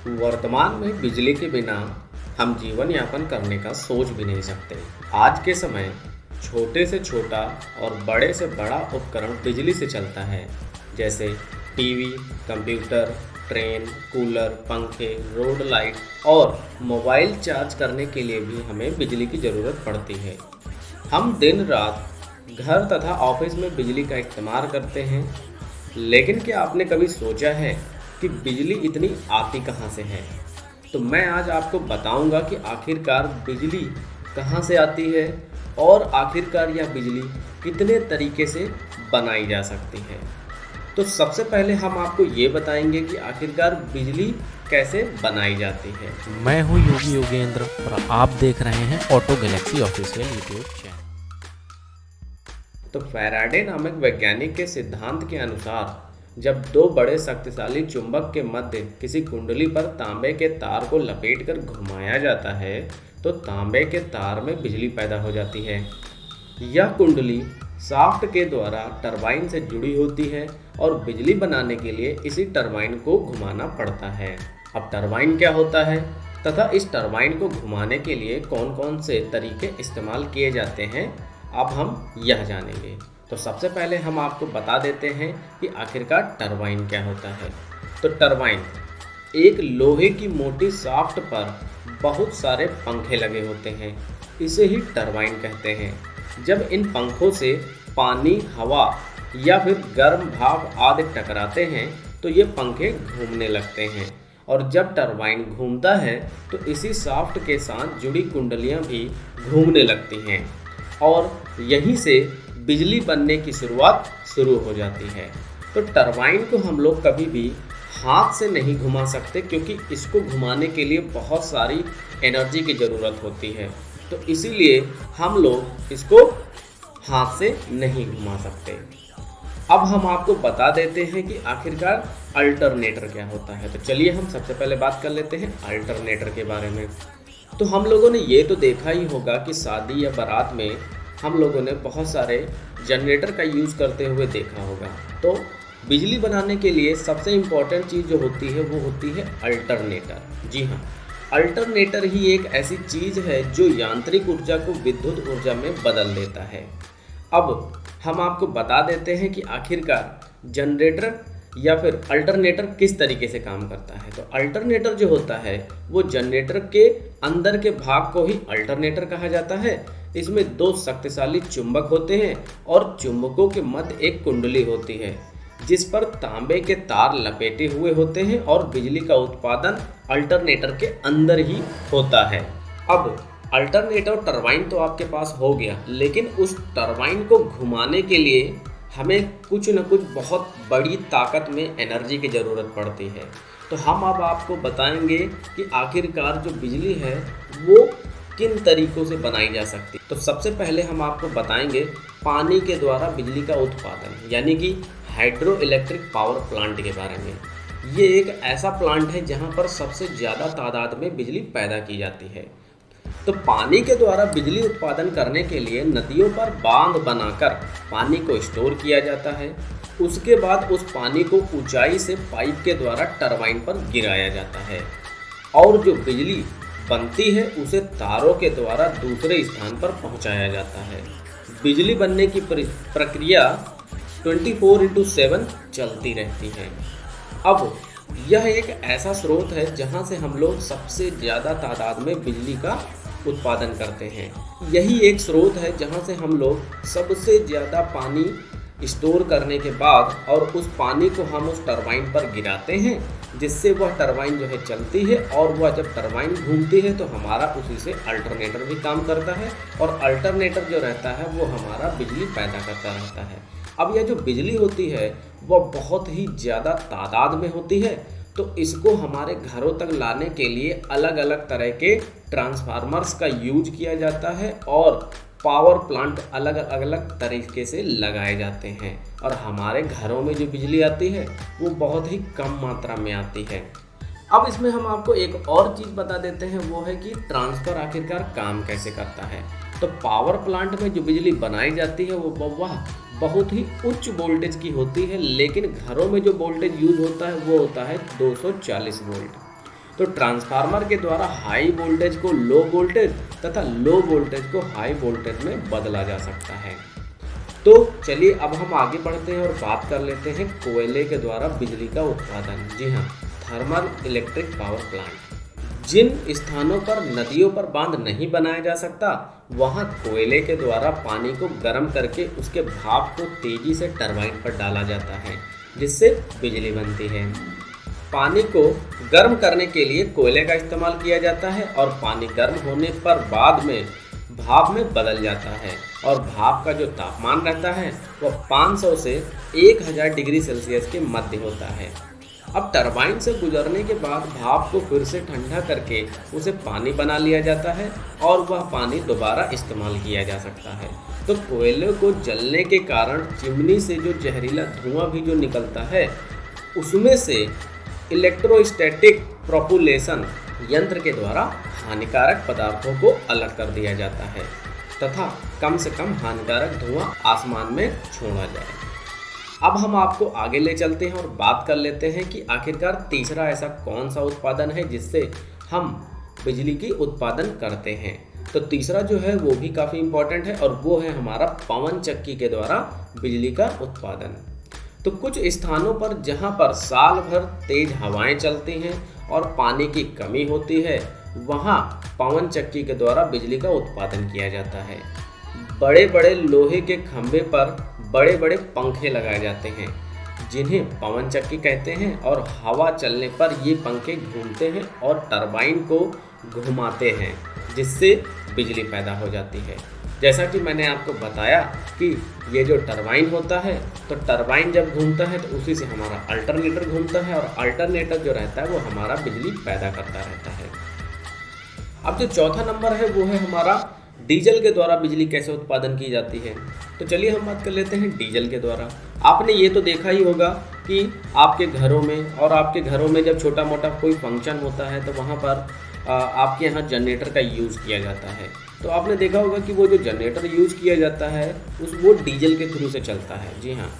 वर्तमान में बिजली के बिना हम जीवन यापन करने का सोच भी नहीं सकते। आज के समय छोटे से छोटा और बड़े से बड़ा उपकरण बिजली से चलता है, जैसे टीवी, कंप्यूटर, ट्रेन, कूलर, पंखे, रोड लाइट और मोबाइल चार्ज करने के लिए भी हमें बिजली की ज़रूरत पड़ती है। हम दिन रात घर तथा ऑफिस में बिजली का इस्तेमाल करते हैं, लेकिन क्या आपने कभी सोचा है कि बिजली इतनी आती कहाँ से है? तो मैं आज आपको बताऊंगा कि आखिरकार बिजली कहाँ से आती है और आखिरकार यह बिजली कितने तरीके से बनाई जा सकती है। तो सबसे पहले हम आपको ये बताएंगे कि आखिरकार बिजली कैसे बनाई जाती है। मैं हूं योगी योगेंद्र और आप देख रहे हैं auto Galaxy official YouTube channel. तो फैराडे नामक वैज्ञानिक के सिद्धांत के अनुसार जब दो बड़े शक्तिशाली चुंबक के मध्य किसी कुंडली पर तांबे के तार को लपेटकर घुमाया जाता है, तो तांबे के तार में बिजली पैदा हो जाती है। यह कुंडली शाफ्ट के द्वारा टरबाइन से जुड़ी होती है और बिजली बनाने के लिए इसी टरबाइन को घुमाना पड़ता है। अब टरबाइन क्या होता है तथा इस टरबाइन को घुमाने के लिए कौन कौन से तरीके इस्तेमाल किए जाते हैं, अब हम यह जानेंगे। तो सबसे पहले हम आपको बता देते हैं कि आखिरकार टरबाइन क्या होता है। तो टरबाइन एक लोहे की मोटी शाफ्ट पर बहुत सारे पंखे लगे होते हैं, इसे ही टरबाइन कहते हैं। जब इन पंखों से पानी, हवा या फिर गर्म भाप आदि टकराते हैं तो ये पंखे घूमने लगते हैं, और जब टरबाइन घूमता है तो इसी शाफ्ट के साथ जुड़ी कुंडलियां भी घूमने लगती हैं और यहीं से बिजली बनने की शुरुआत शुरू हो जाती है। तो टरबाइन को हम लोग कभी भी हाथ से नहीं घुमा सकते, क्योंकि इसको घुमाने के लिए बहुत सारी एनर्जी की ज़रूरत होती है। तो इसीलिए हम लोग इसको हाथ से नहीं घुमा सकते। अब हम आपको बता देते हैं कि आखिरकार अल्टरनेटर क्या होता है। तो चलिए हम सबसे पहले बात कर लेते हैं अल्टरनेटर के बारे में। तो हम लोगों ने ये तो देखा ही होगा कि शादी या बारात में हम लोगों ने बहुत सारे जनरेटर का यूज़ करते हुए देखा होगा। तो बिजली बनाने के लिए सबसे इम्पॉर्टेंट चीज़ जो होती है वो होती है अल्टरनेटर। जी हाँ, अल्टरनेटर ही एक ऐसी चीज़ है जो यांत्रिक ऊर्जा को विद्युत ऊर्जा में बदल देता है। अब हम आपको बता देते हैं कि आखिरकार जनरेटर या फिर अल्टरनेटर किस तरीके से काम करता है। तो अल्टरनेटर जो होता है वो जनरेटर के अंदर के भाग को ही अल्टरनेटर कहा जाता है। इसमें दो शक्तिशाली चुंबक होते हैं और चुंबकों के मध्य एक कुंडली होती है जिस पर तांबे के तार लपेटे हुए होते हैं, और बिजली का उत्पादन अल्टरनेटर के अंदर ही होता है। अब अल्टरनेटर टरबाइन तो आपके पास हो गया, लेकिन उस टरबाइन को घुमाने के लिए हमें कुछ न कुछ बहुत बड़ी ताकत में एनर्जी की ज़रूरत पड़ती है। तो हम अब आपको बताएंगे कि आखिरकार जो बिजली है वो किन तरीक़ों से बनाई जा सकती है। तो सबसे पहले हम आपको बताएंगे पानी के द्वारा बिजली का उत्पादन, यानी कि हाइड्रो इलेक्ट्रिक पावर प्लांट के बारे में। ये एक ऐसा प्लांट है जहाँ पर सबसे ज़्यादा तादाद में बिजली पैदा की जाती है। तो पानी के द्वारा बिजली उत्पादन करने के लिए नदियों पर बांध बनाकर पानी को स्टोर किया जाता है। उसके बाद उस पानी को ऊंचाई से पाइप के द्वारा टरबाइन पर गिराया जाता है, और जो बिजली बनती है उसे तारों के द्वारा दूसरे स्थान पर पहुंचाया जाता है। बिजली बनने की प्रक्रिया 24/7 चलती रहती है। अब यह एक ऐसा स्रोत है जहां से हम लोग सबसे ज़्यादा तादाद में बिजली का उत्पादन करते हैं। यही एक स्रोत है जहां से हम लोग सबसे ज़्यादा पानी स्टोर करने के बाद और उस पानी को हम उस टरबाइन पर गिराते हैं, जिससे वह टरबाइन जो है चलती है, और वह जब टरबाइन घूमती है तो हमारा उसी से अल्टरनेटर भी काम करता है, और अल्टरनेटर जो रहता है वो हमारा बिजली पैदा करता रहता है। अब यह जो बिजली होती है वह बहुत ही ज़्यादा तादाद में होती है, तो इसको हमारे घरों तक लाने के लिए अलग अलग तरह के ट्रांसफार्मर्स का यूज किया जाता है, और पावर प्लांट अलग अलग तरीके से लगाए जाते हैं, और हमारे घरों में जो बिजली आती है वो बहुत ही कम मात्रा में आती है। अब इसमें हम आपको एक और चीज़ बता देते हैं, वो है कि ट्रांसफ़र आखिरकार काम कैसे करता है। तो पावर प्लांट में जो बिजली बनाई जाती है वह बहुत ही उच्च वोल्टेज की होती है, लेकिन घरों में जो वोल्टेज यूज होता है वो होता है 240 वोल्ट। तो ट्रांसफार्मर के द्वारा हाई वोल्टेज को लो वोल्टेज तथा लो वोल्टेज को हाई वोल्टेज में बदला जा सकता है। तो चलिए अब हम आगे बढ़ते हैं और बात कर लेते हैं कोयले के द्वारा बिजली का उत्पादन। जी हाँ, थर्मल इलेक्ट्रिक पावर प्लांट। जिन स्थानों पर नदियों पर बांध नहीं बनाया जा सकता, वहां कोयले के द्वारा पानी को गर्म करके उसके भाप को तेजी से टरबाइन पर डाला जाता है, जिससे बिजली बनती है। पानी को गर्म करने के लिए कोयले का इस्तेमाल किया जाता है और पानी गर्म होने पर बाद में भाप में बदल जाता है और भाप का जो तापमान रहता है वह 500 से 1000 डिग्री सेल्सियस के मध्य होता है। अब टरबाइन से गुजरने के बाद भाप को फिर से ठंडा करके उसे पानी बना लिया जाता है और वह पानी दोबारा इस्तेमाल किया जा सकता है। तो कोयले को जलने के कारण चिमनी से जो जहरीला धुआं भी जो निकलता है, उसमें से इलेक्ट्रोस्टैटिक प्रोपुलेशन यंत्र के द्वारा हानिकारक पदार्थों को अलग कर दिया जाता है तथा कम से कम हानिकारक धुआं आसमान में छोड़ा जाए। अब हम आपको आगे ले चलते हैं और बात कर लेते हैं कि आखिरकार तीसरा ऐसा कौन सा उत्पादन है जिससे हम बिजली की उत्पादन करते हैं। तो तीसरा जो है वो भी काफ़ी इम्पोर्टेंट है और वो है हमारा पवन चक्की के द्वारा बिजली का उत्पादन। तो कुछ स्थानों पर जहाँ पर साल भर तेज हवाएं चलती हैं और पानी की कमी होती है, वहाँ पवन चक्की के द्वारा बिजली का उत्पादन किया जाता है। बड़े बड़े लोहे के खंभे पर बड़े बड़े पंखे लगाए जाते हैं, जिन्हें पवन चक्की कहते हैं, और हवा चलने पर ये पंखे घूमते हैं और टरबाइन को घुमाते हैं, जिससे बिजली पैदा हो जाती है। जैसा कि मैंने आपको बताया कि ये जो टरबाइन होता है, तो टरबाइन जब घूमता है तो उसी से हमारा अल्टरनेटर घूमता है और अल्टरनेटर जो रहता है वो हमारा बिजली पैदा करता रहता है। अब जो चौथा नंबर है वो है हमारा डीजल के द्वारा बिजली कैसे उत्पादन की जाती है। तो चलिए हम बात कर लेते हैं डीजल के द्वारा। आपने ये तो देखा ही होगा कि आपके घरों में जब छोटा मोटा कोई फंक्शन होता है तो वहाँ पर आपके यहाँ जनरेटर का यूज़ किया जाता है। तो आपने देखा होगा कि वो जो जनरेटर यूज़ किया जाता है वो डीजल के थ्रू से चलता है। जी हाँ,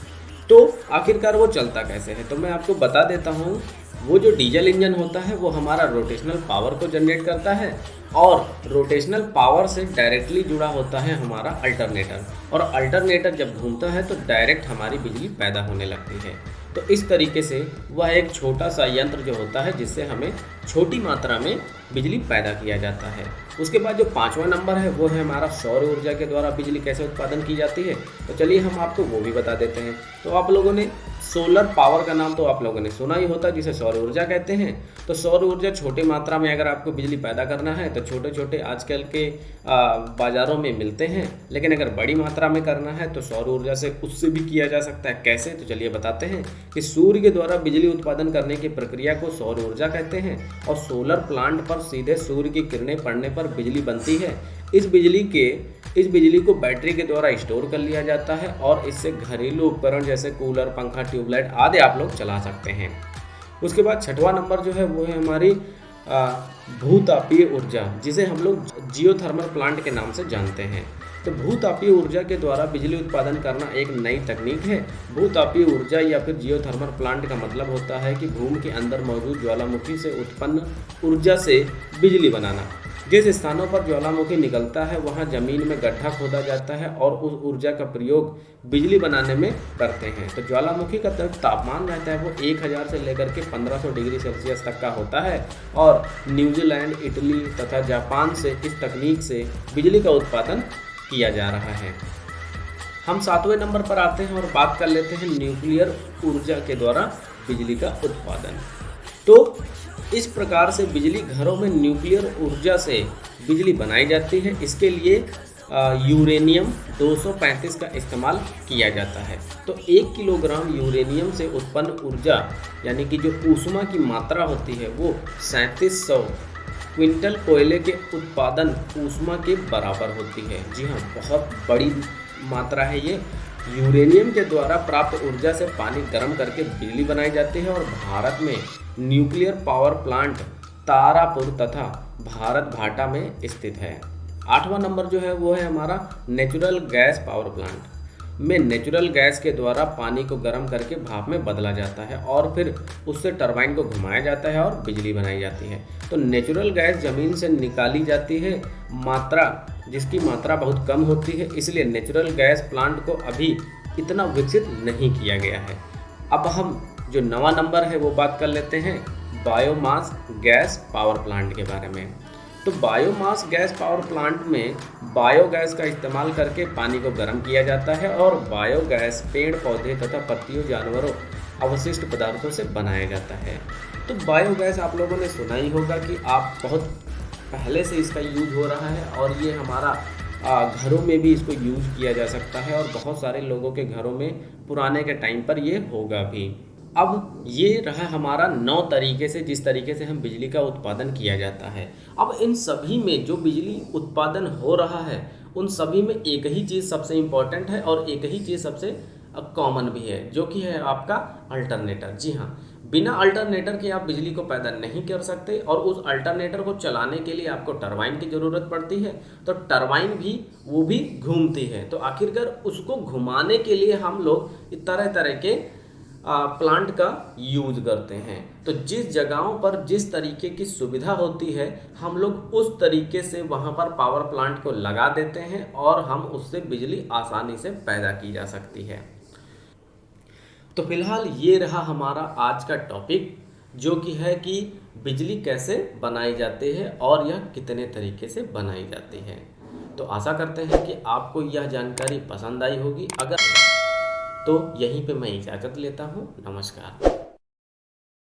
तो आखिरकार वो चलता कैसे है, तो मैं आपको बता देता हूँ। वो जो डीजल इंजन होता है वो हमारा रोटेशनल पावर को जनरेट करता है और रोटेशनल पावर से डायरेक्टली जुड़ा होता है हमारा अल्टरनेटर, और अल्टरनेटर जब घूमता है तो डायरेक्ट हमारी बिजली पैदा होने लगती है। तो इस तरीके से वह एक छोटा सा यंत्र जो होता है जिससे हमें छोटी मात्रा में बिजली पैदा किया जाता है। उसके बाद जो पांचवा नंबर है वो है हमारा सौर ऊर्जा के द्वारा बिजली कैसे उत्पादन की जाती है। तो चलिए हम आपको वो भी बता देते हैं। तो आप लोगों ने सोलर पावर का नाम तो आप लोगों ने सुना ही होता, जिसे सौर ऊर्जा कहते हैं। तो सौर ऊर्जा छोटी मात्रा में अगर आपको बिजली पैदा करना है तो छोटे छोटे आजकल के बाज़ारों में मिलते हैं, लेकिन अगर बड़ी मात्रा में करना है तो सौर ऊर्जा से उससे भी किया जा सकता है। कैसे, तो चलिए बताते हैं कि सूर्य के द्वारा बिजली उत्पादन करने की प्रक्रिया को सौर ऊर्जा कहते हैं और सोलर प्लांट पर सीधे सूर्य की किरणें पड़ने पर बिजली बनती है। इस बिजली को बैटरी के द्वारा स्टोर कर लिया जाता है और इससे घरेलू उपकरण जैसे कूलर, पंखा, ट्यूबलाइट आदि आप लोग चला सकते हैं। उसके बाद छठवां नंबर जो है वो है हमारी भूतापीय ऊर्जा, जिसे हम लोग जियोथर्मल प्लांट के नाम से जानते हैं। तो भूतापीय ऊर्जा के द्वारा बिजली उत्पादन करना एक नई तकनीक है। भूतापीय ऊर्जा या फिर जियोथर्मल प्लांट का मतलब होता है कि भूमि के अंदर मौजूद ज्वालामुखी से उत्पन्न ऊर्जा से बिजली बनाना। जिस स्थानों पर ज्वालामुखी निकलता है वहां जमीन में गड्ढा खोदा जाता है और उस ऊर्जा का प्रयोग बिजली बनाने में करते हैं। तो ज्वालामुखी का तापमान रहता है वो 1000 से लेकर के 1500 डिग्री सेल्सियस तक का होता है और न्यूजीलैंड, इटली तथा जापान से इस तकनीक से बिजली का उत्पादन किया जा रहा है। हम 7वें नंबर पर आते हैं और बात कर लेते हैं न्यूक्लियर ऊर्जा के द्वारा बिजली का उत्पादन। तो इस प्रकार से बिजली घरों में न्यूक्लियर ऊर्जा से बिजली बनाई जाती है। इसके लिए यूरेनियम 235 का इस्तेमाल किया जाता है। तो 1 किलोग्राम यूरेनियम से उत्पन्न ऊर्जा यानी कि जो ऊष्मा की मात्रा होती है वो 3700 क्विंटल कोयले के उत्पादन ऊष्मा के बराबर होती है। जी हाँ, बहुत बड़ी मात्रा है ये। यूरेनियम के द्वारा प्राप्त ऊर्जा से पानी गर्म करके बिजली बनाई जाती है और भारत में न्यूक्लियर पावर प्लांट तारापुर तथा भारत भाटा में स्थित है। 8वां नंबर जो है वो है हमारा नेचुरल गैस पावर प्लांट। में नेचुरल गैस के द्वारा पानी को गर्म करके भाप में बदला जाता है और फिर उससे टरबाइन को घुमाया जाता है और बिजली बनाई जाती है। तो नेचुरल गैस ज़मीन से निकाली जाती है जिसकी मात्रा बहुत कम होती है, इसलिए नेचुरल गैस प्लांट को अभी इतना विकसित नहीं किया गया है। अब हम जो नवा नंबर है वो बात कर लेते हैं बायोमास गैस पावर प्लांट के बारे में। तो बायोमास गैस पावर प्लांट में बायोगैस का इस्तेमाल करके पानी को गर्म किया जाता है और बायोगैस पेड़ पौधे तथा पत्तियों जानवरों अवशिष्ट पदार्थों से बनाया जाता है। तो बायोगैस आप लोगों ने सुना ही होगा कि आप बहुत पहले से इसका यूज हो रहा है और ये हमारा घरों में भी इसको यूज किया जा सकता है और बहुत सारे लोगों के घरों में पुराने के टाइम पर ये होगा भी। अब ये रहा हमारा 9 तरीके से जिस तरीके से हम बिजली का उत्पादन किया जाता है। अब इन सभी में जो बिजली उत्पादन हो रहा है उन सभी में एक ही चीज़ सबसे इम्पॉर्टेंट है और एक ही चीज़ सबसे कॉमन भी है, जो कि है आपका अल्टरनेटर। जी हाँ, बिना अल्टरनेटर के आप बिजली को पैदा नहीं कर सकते और उस अल्टरनेटर को चलाने के लिए आपको टरबाइन की ज़रूरत पड़ती है। तो टरबाइन भी वो भी घूमती है, तो आखिरकार उसको घुमाने के लिए हम लोग तरह तरह के प्लांट का यूज करते हैं। तो जिस जगहों पर जिस तरीके की सुविधा होती है हम लोग उस तरीके से वहाँ पर पावर प्लांट को लगा देते हैं और हम उससे बिजली आसानी से पैदा की जा सकती है। तो फिलहाल ये रहा हमारा आज का टॉपिक, जो कि है कि बिजली कैसे बनाई जाती है और यह कितने तरीके से बनाई जाती है। तो आशा करते हैं कि आपको यह जानकारी पसंद आई होगी। अगर तो यहीं पे मैं इजाज़त लेता हूँ। नमस्कार।